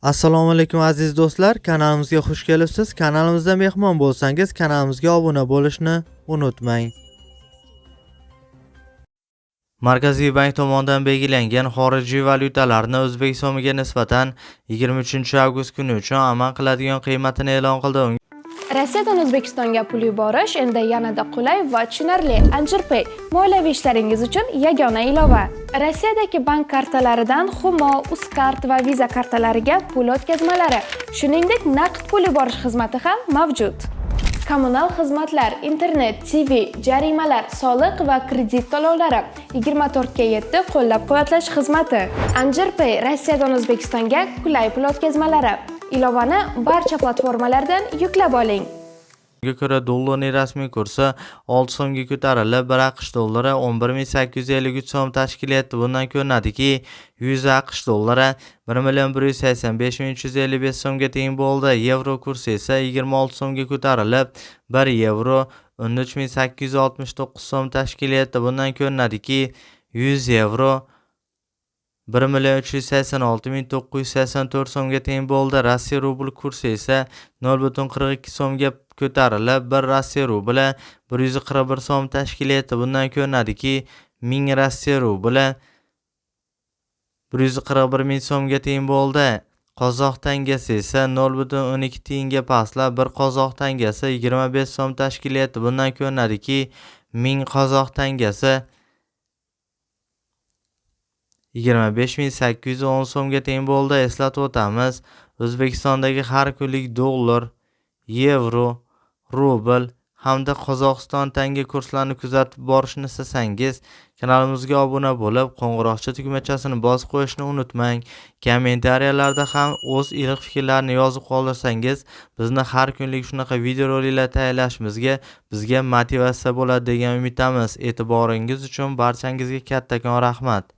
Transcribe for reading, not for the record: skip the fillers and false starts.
Assalomu alaykum aziz do'stlar, kanalimizga xush kelibsiz. Kanalimizda mehmon bo'lsangiz, kanalimizga obuna bo'lishni unutmang. Markaziy bank tomonidan belgilangan xorijiy valyutalarni o'zbek so'miga nisbatan 23 avgust kuni uchun amal qiladigan qiymatini e'lon qildi. Rossiyadan O'zbekistonga pul yuborish endi yanada qulay va tushunarli. Anjirpay moliyaviy ishlaringiz uchun yagona ilova. Rossiyadagi bank kartalaridan Humo, Uzcard va Visa kartalariga pul o'tkazmalari, shuningdek naqd pul yuborish xizmati ham mavjud. Kommunal xizmatlar, internet, TV, jarimalar, soliq va kredit to'lovlari 24/7 qo'llab-quvvatlash xizmati. Anjirpay Rossiyadan O'zbekistonga qulay pul o'tkazmalari. Ilovani barcha platformalardan yuklab oling. Unga ko'ra dollarning rasmiy kursi 6 so'mga ko'tarilib, 1 AQSh dollari 11.853 so'm tashkil etdi. Bundan ko'rinadiki, 100 AQSh dollari 1.185.355 so'mga teng bo'ldi. Yevro kursi esa 26 so'mga ko'tarilib, 1 yevro 13.869 so'm tashkil etdi. Bundan ko'rinadiki, 100 yevro 1.386.984 so'mga teng bo'ldi. Rossiya rubl kursi esa 0.42 so'mga ko'tarilib, 1 Rossiya rubli 141 so'm tashkil etdi. Bundan ko'rinadiki, 1000 Rossiya rubli 141 ming so'mga teng bo'ldi. Qozoq tangasi esa 0.12 tiyinga pastlab, 1 qozoq tangasi 25 so'm tashkil etdi. Bundan ko'rinadiki, 1000 qozoq tangasi 25.810 so'mga teng bo'ldi. Eslatib o'tamiz, O'zbekistondagi har kunlik dollar, yevro, rubl hamda Qozog'iston tanga kurslarini kuzatib borishni istasangiz, kanalimizga obuna bo'lib, qo'ng'iroqcha tugmachasini bosib qo'yishni unutmang. Kommentariyalarda ham o'z iliq fikrlarini yozib qoldirsangiz, bizni har kunlik shunaqa videoroliklar tayyorlashimizga bizga motivatsiya bo'ladi degan umiddamiz. E'tiboringiz uchun barchangizga kattakon rahmat.